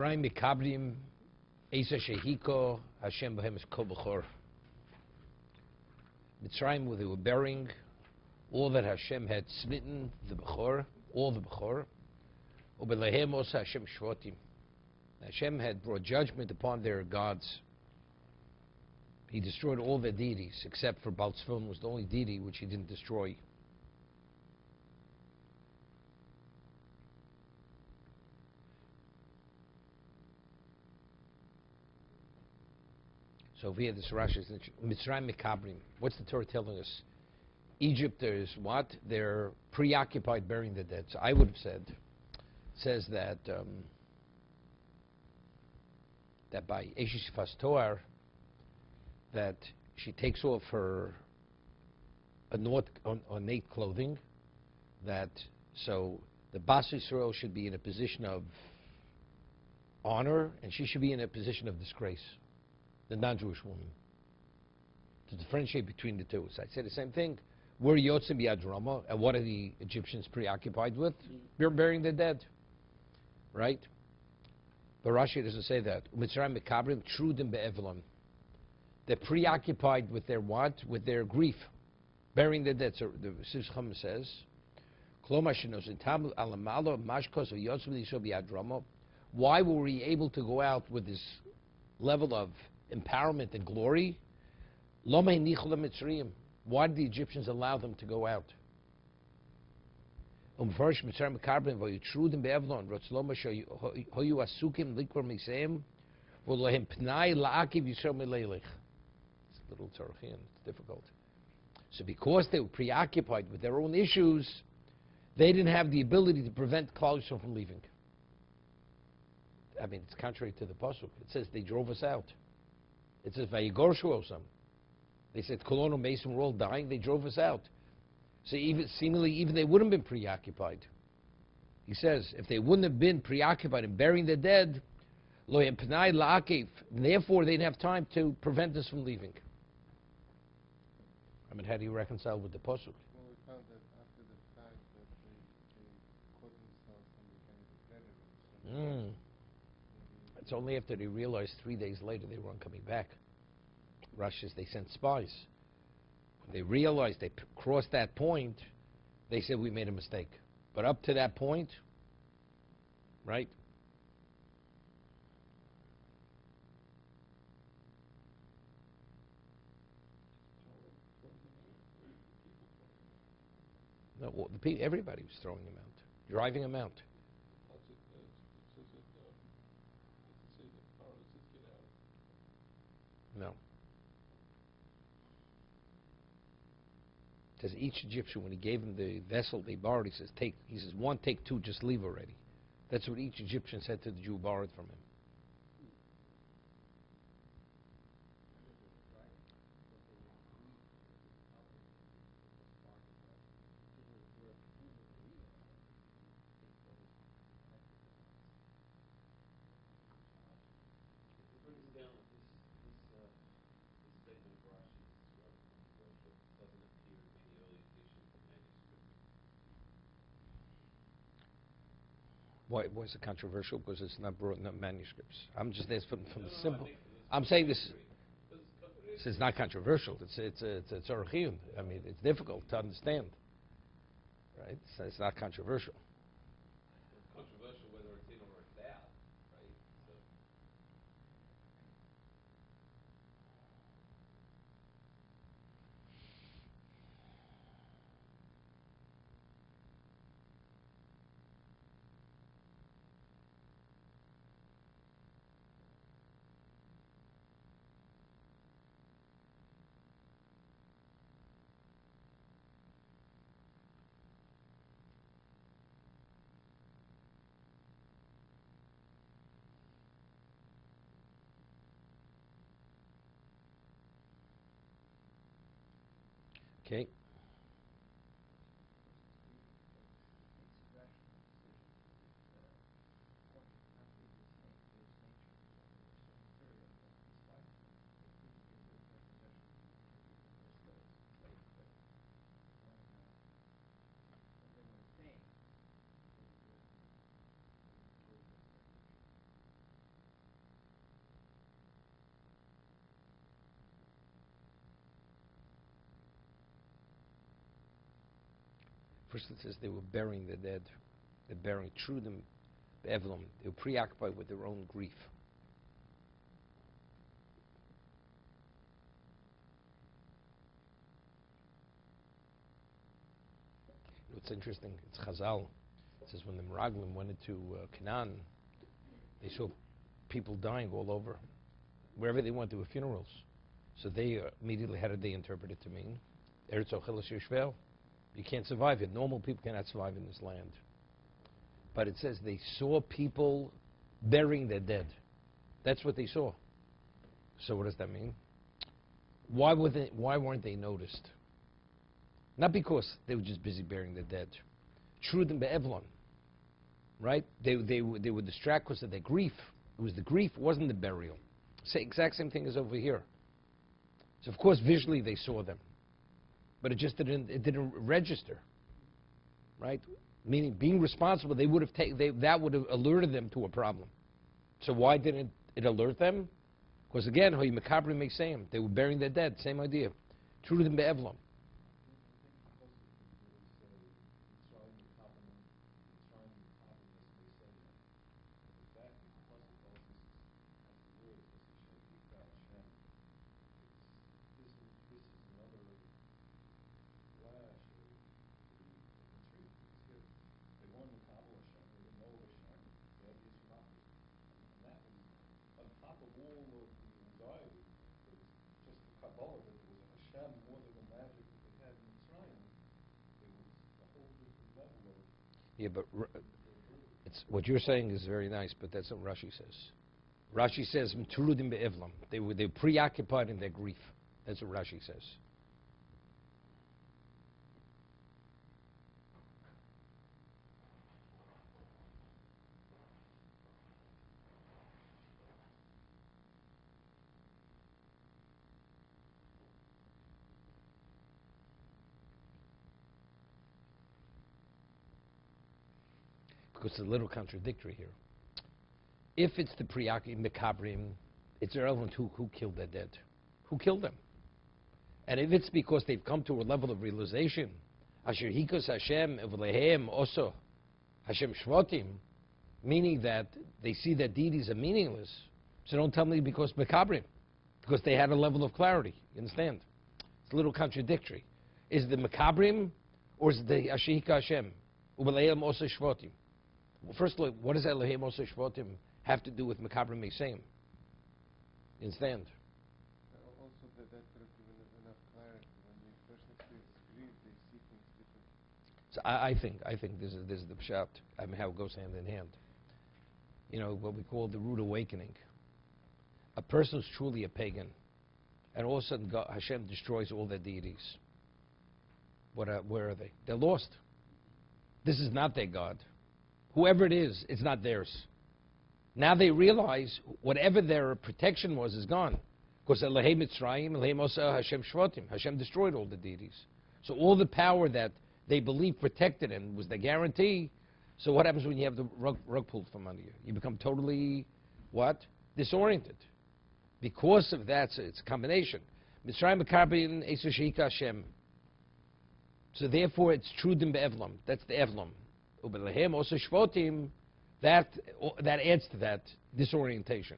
Mikabrim Esa Shehiko Hashem Bohem is Kol B'chor. Mitzrayim, where they were burying all that Hashem had smitten, the B'chor, all the B'chor. Ubelehem also Hashem Shvotim. Hashem had brought judgment upon their gods. He destroyed all their deities, except for Baal Tzfon was the only deity which he didn't destroy. So over here, this Rashi is Mitzrayim Mikabrim. What's the Torah telling us? Egypt is what? They're preoccupied burying the dead. So I would have said, says that that by Eshish Fastoar, that she takes off her ornate clothing, that so the Bas Yisrael should be in a position of honor, and she should be in a position of disgrace, the non-Jewish woman, to differentiate between the two. So I say the same thing. We're Yotzim B'Yad Rama, and what are the Egyptians preoccupied with? They're burying their dead, right? But Rashi doesn't say that. Mitzrayim Mekabrim Trudim Be'evlon. They're preoccupied with their what? With their grief, burying their dead. So the Sifcham says, why were we able to go out with this level of empowerment and glory? Why did the Egyptians allow them to go out? Little Tzarachian, it's difficult. So because they were preoccupied with their own issues, they didn't have the ability to prevent Klal Yisrael from leaving. I mean, it's contrary to the pasuk. It says they drove us out. It says Vayigorshu Osam. They said Kolono Mason, we're all dying. They drove us out. So even seemingly, even they wouldn't have been preoccupied. He says if they wouldn't have been preoccupied in burying the dead, Lo Pnai La'akev, therefore they didn't have time to prevent us from leaving. I mean, how do you reconcile with the pasuk? Well, we found that after the fact that they caught themselves and became the predators. It's only after they realized 3 days later they weren't coming back. Russians, they sent spies. When they realized they crossed that point, they said we made a mistake. But up to that point, right? No, well, everybody was throwing them out, driving them out. No. It says each Egyptian, when he gave him the vessel they borrowed, he says, one, take two, just leave already. That's what each Egyptian said to the Jew who borrowed from him. Why was it controversial? Because it's not brought in the manuscripts. I'm just asking from the simple. I'm saying this is not controversial. It's Tzorachiyun. I mean, it's difficult to understand. Right? So it's not controversial. It's controversial whether it's in or it's out, right? So. Okay. First it says they were burying the dead. They're burying Trudim Be'evlom. They were preoccupied with their own grief. What's interesting, it's Chazal. It says when the Meraglim went into Canaan, they saw people dying all over. Wherever they went, there were funerals. So they immediately, how did they interpret it to mean? Eretz Ocheles Yishvel. You can't survive it. Normal people cannot survive in this land. But it says they saw people burying their dead. That's what they saw. So what does that mean? Why weren't they noticed? Not because they were just busy burying their dead. Trudim be'evlon, right? They were distracted because of their grief. It was the grief, it wasn't the burial. Exact same thing as over here. So of course visually they saw them, but it just didn't register, right? Meaning being responsible, they would have that would have alerted them to a problem. So why didn't it alert them? Because again, hoy mekabrim meseim, they were burying their dead. Same idea. Trudim be'evlon. Yeah, but it's, what you're saying is very nice, but that's what Rashi says. Rashi says, "Mturudim be'evlam." They were preoccupied in their grief. That's what Rashi says. Because it's a little contradictory here. If it's the mekabrim, it's irrelevant who killed their dead. Who killed them? And if it's because they've come to a level of realization, Asher hikos Hashem evlehem also Hashem shvotim, meaning that they see that deities are meaningless. So don't tell me because mekabrim, because they had a level of clarity. You understand? It's a little contradictory. Is it the mekabrim or is it the Asher hikos Hashem evlehem also shvotim? Well, first of all, what does Elohim also shvotim have to do with mekabrim meseim? You understand? Also, that could have given enough clarity. When the person experiences grief, they see things differently. So I think this is the pshat. I mean, how it goes hand in hand. You know, what we call the rude awakening. A person who's truly a pagan, and all of a sudden Hashem destroys all their deities. Where are they? They're lost. This is not their God. Whoever it is, it's not theirs. Now they realize whatever their protection was is gone. Because Elohim Mitzrayim, Elohim also Hashem Shvotim. Hashem destroyed all the deities. So all the power that they believed protected them was the guarantee. So what happens when you have the rug pulled from under you? You become totally, what? Disoriented. Because of that, so it's a combination. Mitzrayim B'karbin Esashika Hashem. So therefore it's Trudim Be'evlam. That's the Evlam. Ubelehem also Shvotim. That adds to that disorientation.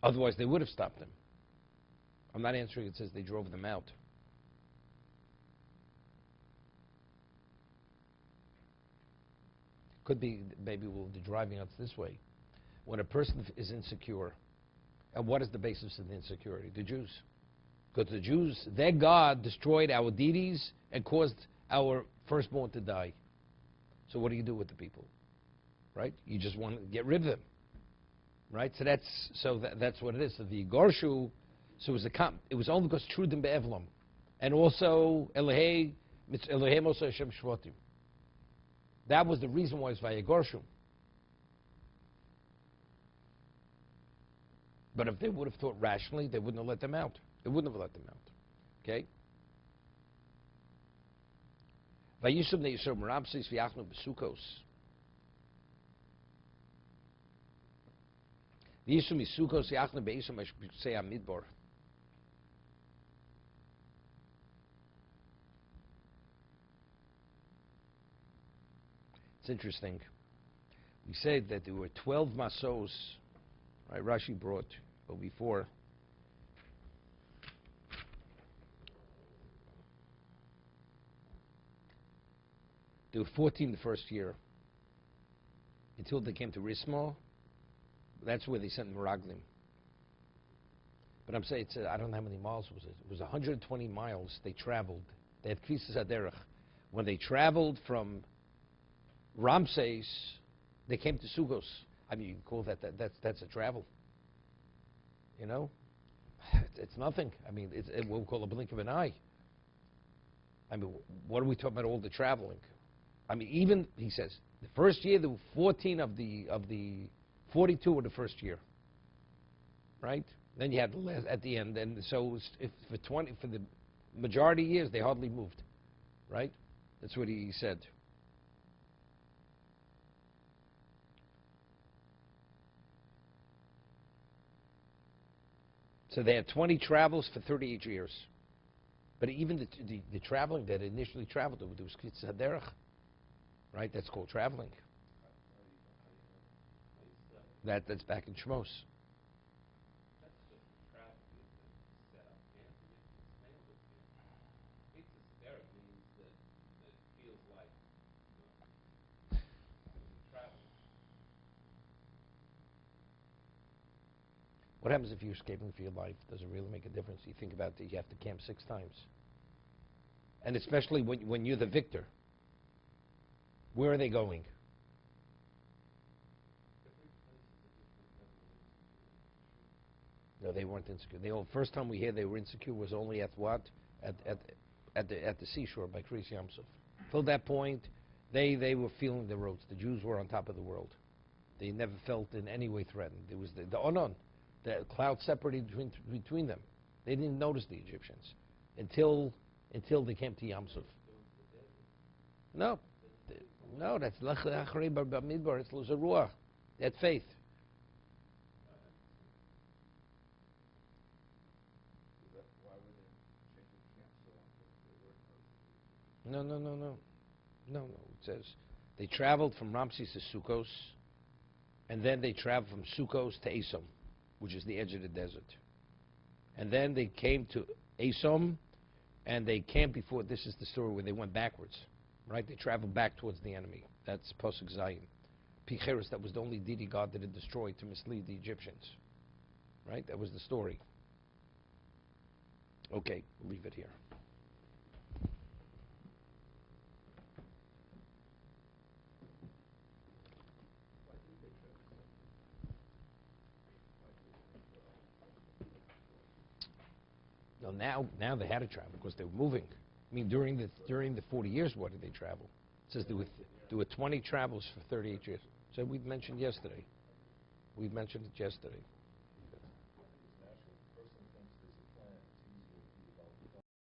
Otherwise, they would have stopped them. I'm not answering. It says they drove them out. Could be, maybe we'll be driving us this way. When a person is insecure, and what is the basis of the insecurity? The Jews. Because the Jews, their God destroyed our deities and caused our firstborn to die. So what do you do with the people? Right? You just want to get rid of them. Right? So that's what it is. So the Gorshu, so it was only because Trudim Be'evlam. And also Elohim also Hashem Shvotim. That was the reason why it's Vayegorshu. But if they would have thought rationally, they wouldn't have let them out. They wouldn't have let them out. Okay? Vayishum ne'yisur merabsis v'yachnu b'sukos. V'yishum yisukos v'yachnu be'ishum ha'shbitsei ha'midbar. It's interesting. We said that there were 12 masos, right? Rashi brought, but before. There were 14 the first year, until they came to Rismo. That's where they sent Meraglim. But I'm saying, I don't know how many miles was it. It was 120 miles they traveled. They had Krisis Aderech. When they traveled from Ramses, they came to Sugos. I mean, you can call that's a travel. You know? It's nothing. I mean, it's what we call a blink of an eye. I mean, what are we talking about all the traveling? I mean, even, he says, the first year, there were 14 of the 42 of the first year. Right? Then you had the last at the end, and so it was, for the majority of years, they hardly moved. Right? That's what he said. So they had 20 travels for 38 years. But even the traveling that initially traveled, there was Krisis Haderech, right? That's called traveling. That's back in Shmos. That's just the travel that set up camp, and you have to expand the camp. Krisis Haderech means that it feels like, traveling. What happens if you're escaping for your life? Does it really make a difference? You think about that you have to camp 6 times. And especially when you're the victor. Where are they going? Every place is a different level of insecurity. No, they weren't insecure. First time we hear they were insecure was only at what? At the seashore by Kriyas Yamsuf. Till that point, they were feeling the ropes. The Jews were on top of the world. They never felt in any way threatened. There was the Onon. The cloud separated between them. They didn't notice the Egyptians until they came to Yamsuf. No, that's Lech Achrei Bamidbar. It's Luzaruah. They had faith. Why were they changing camps so often if they weren't noticing? No. It says they traveled from Ramses to Sukkos, and then they traveled from Sukkos to Esom, which is the edge of the desert. And then they came to Esom, and they camped before. This is the story where they went backwards, right? They traveled back towards the enemy. That's Pasuk Zayin. Picheres, that was the only deity god that had destroyed to mislead the Egyptians. Right? That was the story. Okay, we'll leave it here. Why didn't they travel separately? Why did they have 12? No, now they had to travel because they were moving. I mean, during the 40 years, what did they travel? It says there were 20 travels for 38 years. So we've mentioned yesterday. We've mentioned it yesterday.